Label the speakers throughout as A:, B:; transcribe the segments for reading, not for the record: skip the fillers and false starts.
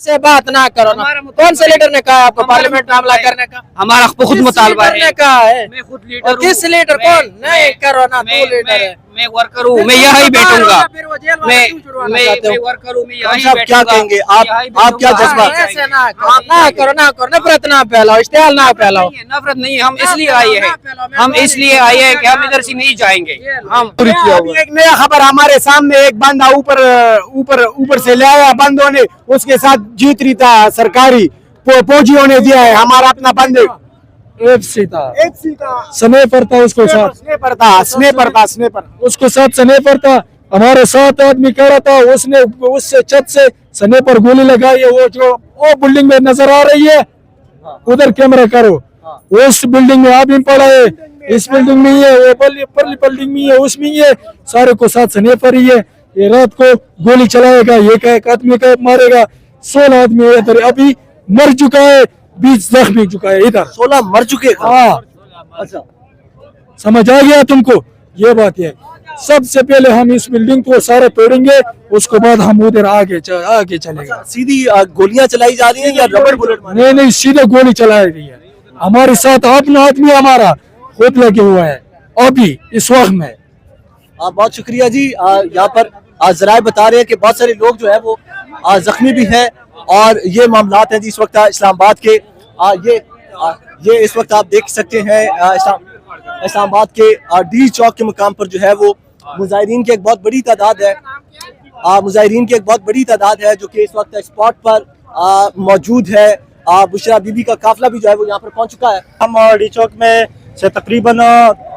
A: ऐसे बात ना करो ना। कौन से लीडर ने कहा आपको पार्लियामेंट में हमला करने का?
B: हमारा खुद मुतालबा है।
A: कहा है
B: मैं खुद लीडर
A: किस लीडर? कौन? नहीं करो ना, तू लीडर है।
B: मैं वर्कर हूँ, मैं यहीं बैठूंगा। मैं वर्कर हूँ, मैं यहीं बैठूंगा।
C: क्या कहेंगे आप क्या जज्बा?
A: ऐसे ना करो ना करो, नफरत ना फैलाओ, इश्तियाल ना फैलाओ।
B: नफरत नहीं, हम इसलिए आए हैं, हम इसलिए आए हैं कि हम इधर से नहीं जाएंगे। हम
C: एक नया खबर हमारे सामने, एक बंदा ऊपर से ले आया बंदों ने, उसके साथ जीत रही था सरकारी फौजियों ने दिया है। हमारा अपना बंदे
D: स्नेपर था, उसको साथ
C: स्नेपर
D: उसको साथ स्नेपर था। हमारे 7 आदमी खड़ा था, उसने उससे छत से स्नेपर गोली लगाई है। वो बिल्डिंग में नजर आ रही है, उधर कैमरा करो। उस बिल्डिंग में आदमी पड़ा है, इस बिल्डिंग में है, वो परली बिल्डिंग में है, उसमें ही है, सारे को साथ स्नेपर ही है। ये रात को गोली चलाएगा, एक आदमी का मारेगा। 16 आदमी इधर अभी मर चुका है, 20 जख्मी चुका है। इधर
C: 16 मर चुके।
D: हाँ,
C: अच्छा,
D: समझ आ गया तुमको? ये बात है। सबसे पहले हम इस बिल्डिंग को सारा तोड़ेंगे, उसके बाद हम उधर आगे चलेगा।
C: सीधी गोलियां चलाई जा रही हैं या रबर बुलेट?
D: नहीं, सीधे गोली चलाई रही है। हमारे साथ अपना आदमी हमारा खुद लगे हुआ है अभी इस वक्त में।
C: बहुत शुक्रिया जी। यहाँ पर जराए बता रहे हैं कि बहुत सारे लोग जो है वो जख्मी भी हैं, और ये मामलात हैं जी इस वक्त इस्लामाबाद के। ये इस वक्त आप देख सकते हैं इस्लामाबाद के डी चौक के मुकाम पर जो है वो मुजाहिरीन की एक बहुत बड़ी तादाद है। जो कि इस वक्त स्पॉट पर मौजूद है। बुशरा बीबी का काफिला भी जो है वो यहाँ पर पहुँच चुका है।
E: हम डी चौक में से तकरीबन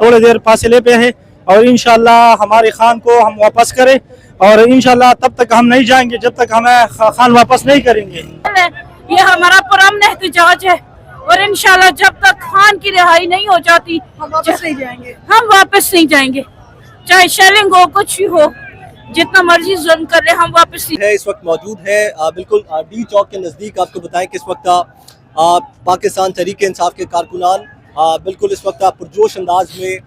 E: थोड़ी देर फासले पे हैं, और इंशाल्लाह हमारे खान को हम वापस करें, और इंशाल्लाह तब तक हम नहीं जाएंगे जब तक हमें खान वापस नहीं करेंगे।
F: ये हमारा पुरअमन एहतजाज है, और इंशाल्लाह जब तक खान की रिहाई नहीं हो जाती हम वापस नहीं जाएंगे। चाहे शेलिंग हो, कुछ भी हो, जितना मर्जी जुल्म कर रहे हम वापस नहीं।
C: इस वक्त मौजूद है बिल्कुल डी चौक के नजदीक। आपको बताएं कि इस वक्त पाकिस्तान तहरीक इंसाफ के कारकुनान बिल्कुल इस वक्त पुरजोश अंदाज में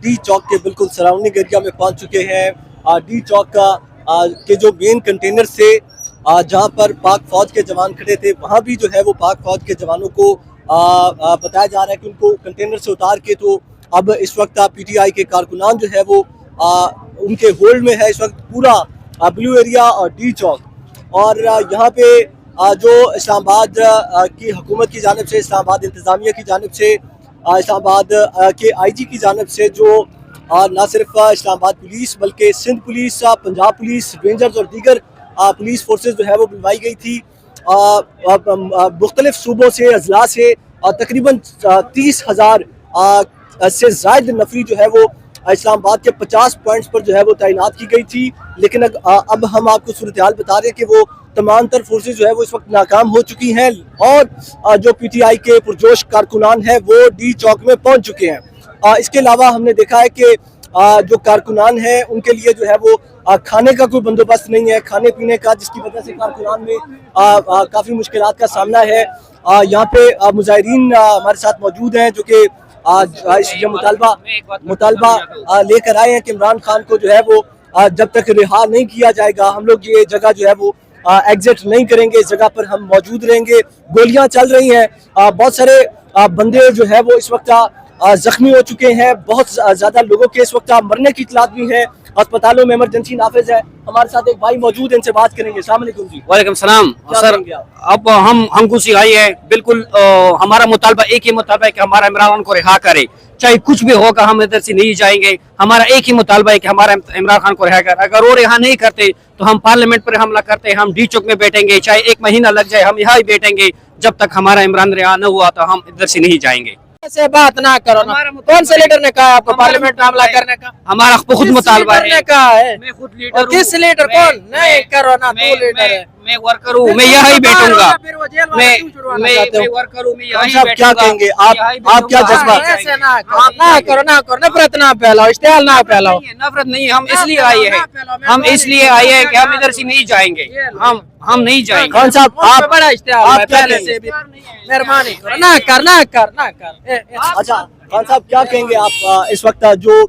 C: डी चौक के बिल्कुल सराउंडिंग एरिया में पहुंच चुके हैं। डी चौक के जो मेन कंटेनर से जहां पर पाक फौज के जवान खड़े थे, वहां भी जो है वो पाक फौज के जवानों को बताया जा रहा है कि उनको कंटेनर से उतार के, तो अब इस वक्त पीटीआई के कारकुनान जो है वो उनके होल्ड में है इस वक्त पूरा ब्लू एरिया और डी चौक। और यहाँ पे जो इस्लामाबाद की हुकूमत की जानिब से, इस्लामाबाद इंतज़ामिया की जानिब से, इस्लामाबाद के आईजी की जानिब से जो न सिर्फ इस्लामाबाद पुलिस बल्कि Sindh police, Punjab police, rangers और दीगर पुलिस फोर्सेस जो है वो बुलवाई गई थी मुख्तलिफ सूबों से, अजला से। तकरीबन 30,000 से ज़ायद नफरी जो है वो इस्लामाबाद के 50 पॉइंट्स पर जो है वो तैनात की गई थी। लेकिन अब हम आपको सूरत हाल बता रहे हैं कि वो तमाम तर फोर्सेज जो है वो इस वक्त नाकाम हो चुकी हैं, और जो पीटीआई के पुरजोश कारकुनान हैं वो डी चौक में पहुंच चुके हैं। इसके अलावा हमने देखा है कि जो कारकुनान हैं उनके लिए जो है वो खाने का कोई बंदोबस्त नहीं है, खाने पीने का, जिसकी वजह से कारकुनान में काफ़ी मुश्किलात का सामना है। यहाँ पे मुजाहिरीन हमारे साथ मौजूद हैं जो कि आज ये मुतालबा लेकर आए हैं कि इमरान खान को जो है वो जब तक रिहा नहीं किया जाएगा हम लोग ये जगह जो है वो एग्जिट नहीं करेंगे, इस जगह पर हम मौजूद रहेंगे। गोलियां चल रही हैं, बहुत सारे बंदे जो है वो इस वक्त जख्मी हो चुके हैं, बहुत ज़्यादा लोगों के इस वक्त मरने की इतलात भी है। अस्पतालों में इमरजेंसी नाफिज है। हमारे साथ एक भाई मौजूद है, इनसे बात करेंगे। अस्सलाम वालेकुम जी।
B: वालेकुम सलाम। सर, अब हम खुशी आई है, बिल्कुल हमारा मुतालबा एक ही मुतालबा है कि हमारा इमरान को रिहा करे, चाहे कुछ भी होगा हम इधर से नहीं जाएंगे। हमारा एक ही मुतालबा है कि हमारा इमरान खान को रिहा करे। अगर वो रिहा नहीं करते तो हम पार्लियामेंट पर हमला करते, हम डी चौक में बैठेंगे, चाहे 1 महीना लग जाए हम यहाँ ही बैठेंगे। जब तक हमारा इमरान रिहा न हुआ तो हम इधर से नहीं जाएंगे।
A: ऐसे बात ना करो ना। कौन से लीडर ने कहा आपको पार्लियामेंट में हमला करने का?
B: हमारा खुद मुतालबा है।
A: कहा है
B: मैं खुद लीडर।
A: किस लीडर? कौन? नहीं करो ना, तू लीडर है।
B: मैं वर्कर हूँ, मैं यहीं बैठूंगा। मैं वर्कर हूँ, मैं यहीं बैठूंगा।
C: क्या कहेंगे आप क्या जज्बा?
A: ऐसे ना करो, नफरत ना फैलाओ, इश्तियाल ना फैलाओ।
B: नफरत नहीं, हम इसलिए आए हैं, कि हम इधर से नहीं जाएंगे। हम नहीं जाएंगे।
C: खान साहब आप
A: बड़ा इश्तिहार
C: आप
A: है,
C: क्या
A: पहले
C: कहेंगे?
A: से भी मेहरबानी करो, ना कर।
C: अच्छा खान साहब क्या कहेंगे आप इस वक्त जो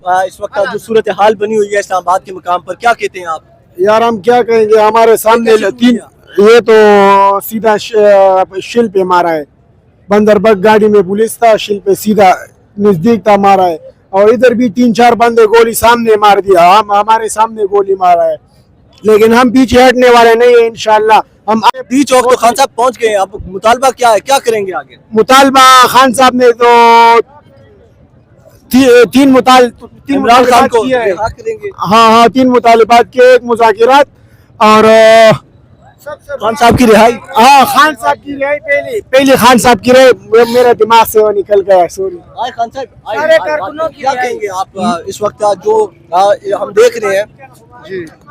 C: सूरत हाल बनी हुई है इस्लामाबाद के मुकाम पर, क्या कहते हैं आप?
D: यार हम क्या कहेंगे, हमारे सामने ये तो सीधा शिल पे मारा है। बंदरबग गाड़ी में पुलिस था, शिल पे सीधा नजदीक था मारा है। और इधर भी 3-4 बंदे गोली सामने मार दिया, हम हमारे सामने गोली मारा है, लेकिन हम पीछे हटने वाले नहीं है इंशाल्लाह। हम
C: डी चौक तो खान साहब पहुंच गए, अब मुतालबा क्या है, क्या करेंगे आगे?
D: मुतालबा खान साहब ने तो
C: इमरान खान को
D: किए हैं।
C: रिहा करेंगे।
D: हाँ 3 मुतालबात के, एक मुज़ाकिरात और
C: खान साहब की रिहाई।
D: हाँ खान साहब की रिहाई। पहले खान साहब की रिहाई, मेरे दिमाग से वो निकल गया, सॉरी।
C: आए खान साहब, क्या कहेंगे आप इस वक्त जो हम देख रहे हैं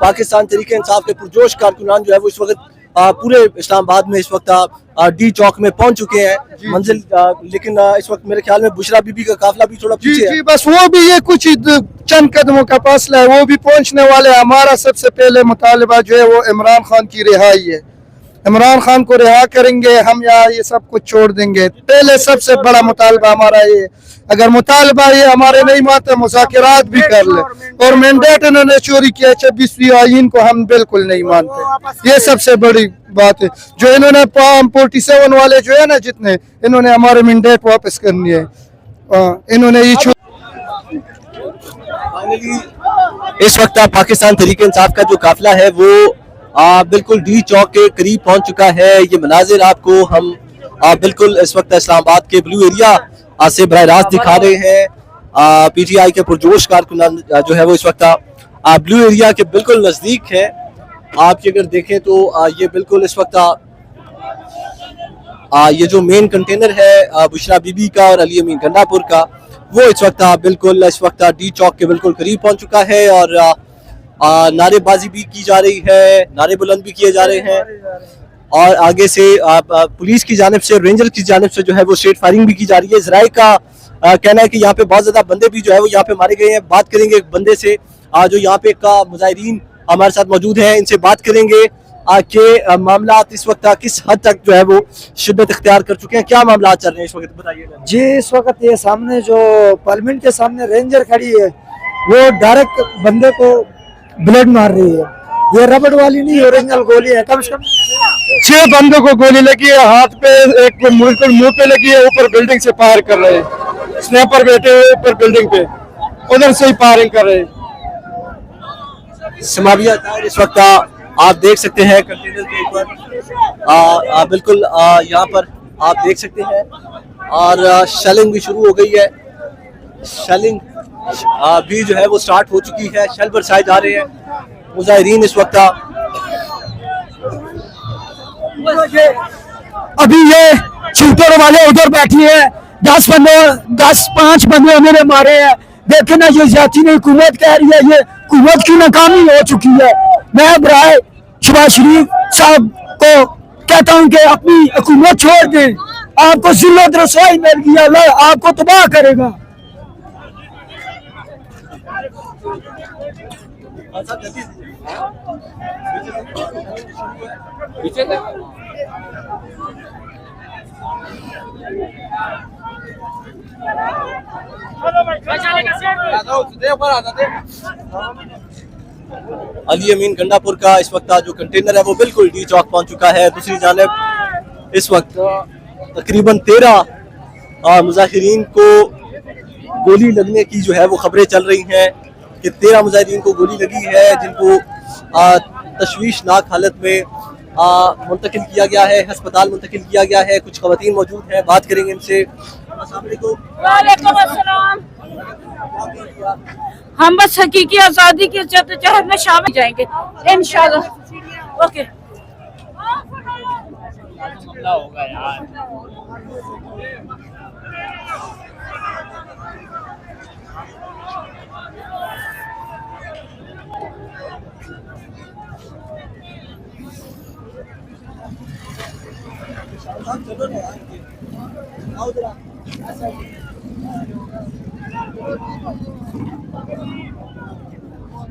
C: पाकिस्तान तरीके इंसाफ के पुरजोश कारकुनान जो है वो इस वक्त पूरे इस्लामाबाद में इस वक्त डी चौक में पहुंच चुके हैं मंजिल, लेकिन इस वक्त मेरे ख्याल में बुशरा बीबी का काफिला भी थोड़ा पीछे है।
D: बस वो भी ये कुछ चंद कदमों का फासला है, वो भी पहुंचने वाले। हमारा सबसे पहले मुतालबा जो है वो इमरान खान की रिहाई है। इमरान खान को रिहा करेंगे, हम यहाँ ये सब कुछ छोड़ देंगे। पहले सबसे बड़ा मुतालबा हमारा ये, अगर मुतालबा ये हमारे नहीं मानते मुज़ाकिरात भी कर ले। और मैंडेट इन्होंने चोरी किया 26वीं आईन को हम बिल्कुल नहीं मानते, ये सबसे बड़ी बात है। जो इन्होंने 47 वाले जो है ना, जितने इन्होंने हमारे मैंडेट वापस करनी है, इन्होंने ये
C: फाइनली इस वक्त पाकिस्तान तरीके इंसाफ का जो काफिला है वो बिल्कुल डी चौक के करीब पहुंच चुका है। ये मनाजिर आपको हम बिल्कुल इस वक्त इस्लामाबाद के ब्लू एरिया से बराह रास्त दिखा रहे हैं। पीटीआई के पुरजोश कारकुनान जो है वो इस वक्त ब्लू एरिया के बिल्कुल नजदीक है। आप अगर देखें तो ये बिल्कुल इस वक्त ये जो मेन कंटेनर है बुशरा बीबी का और अली अमीन गंडापुर का, वो इस वक्त डी चौक के बिल्कुल करीब पहुंच चुका है। और नारेबाजी भी की जा रही है, नारे बुलंद भी किए जा रहे हैं और आगे से पुलिस की जानिब से, रेंजर की जानिब से जो है वो स्ट्रेट फायरिंग भी की जा रही है। इजराइल का कहना है कि यहाँ पे बहुत ज्यादा बंदे भी जो है वो यहाँ पे मारे गए हैं। बात करेंगे एक बंदे से जो यहाँ पे का मुजाहिरीन हमारे साथ मौजूद है, इनसे बात करेंगे कि मामला इस वक्त किस हद तक जो है वो शिद्दत इख्तियार कर चुके हैं, क्या मामला चल रहे हैं इस वक्त, बताइएगा
G: जी। इस वक्त ये सामने जो पार्लियामेंट के सामने रेंजर खड़ी है वो डायरेक्ट बंदे को ब्लेड मार रही है। ये रबड़ वाली नहीं, ओरिजिनल गोली है। कम से कम
D: 6 बंदों को गोली लगी है, हाथ पे, एक बिल्कुल मुंह पे लगी है। ऊपर बिल्डिंग से फायर कर रहे हैं, स्नैपर बैठे हुए ऊपर बिल्डिंग पे, उधर से ही फायरिंग कर रहे हैं।
C: समाविया इस वक्त आप देख सकते हैं कंटेनर के ऊपर बिल्कुल यहाँ पर आप देख सकते हैं और शेलिंग भी शुरू हो गई है। शेलिंग भी जो है वो स्टार्ट हो चुकी है, शेल बरसाए जा रहे हैं। मुजाहिरीन इस वक्त
D: अभी ये शूटर वाले उधर बैठी है, 10-5 बंदे उन्होंने मारे हैं। देखे ना, ये जाती नहीं, हुकूमत कह रही है, ये हुकूमत की नाकामी हो चुकी है। मैं बराए शहबाज शरीफ साहब को कहता हूँ कि अपनी हुकूमत छोड़ दें, आपको जिल्लत रसवाई मिल गई, अल्लाह आपको तबाह करेगा।
C: अली अमीन गंडापुर का इस वक्त जो कंटेनर है वो बिल्कुल डी चौक पहुंच चुका है। दूसरी जानिब इस वक्त तकरीबन 13 मुजाहिरीन को गोली लगने की जो है वो खबरें चल रही हैं कि 13 मुजाहिरीन को गोली लगी है, जिनको तशवीशनाक हालत में मुंतकिल किया गया है, अस्पताल मुंतकिल किया गया है। कुछ खवातीन मौजूद हैं, बात करेंगे इनसे।
F: वालेकुम अस्सलाम। हम बस हकीकी आजादी के जद्दोजहद में शामिल जाएंगे इंशाल्लाह। ओके।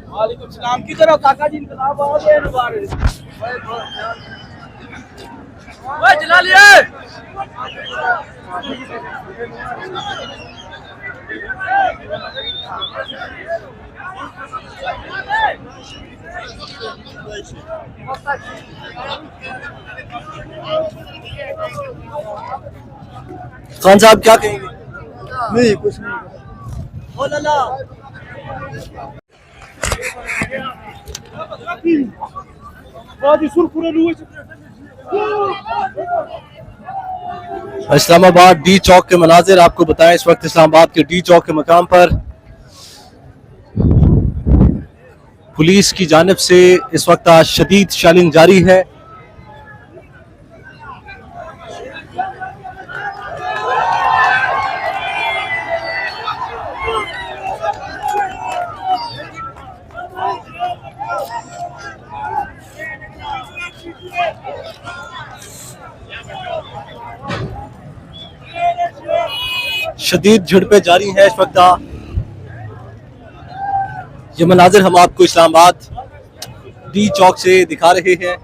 C: वालेकुम सलाम की तरफ काका जी इनकलाब आ गए दोबारा। ओए जला लिए खान साहब क्या कहेंगे?
G: नहीं कुछ नहीं।
C: ओ लाला इस्लामाबाद डी चौक के मनाजिर आपको बताएं। इस वक्त इस्लामाबाद के डी चौक के मकाम पर पुलिस की जानिब से इस वक्त शदीद शेलिंग जारी है। शदीद झड़पें जारी हैं इस वक्त। ये मनाजिर हम आपको इस्लामाबाद डी चौक से दिखा रहे हैं।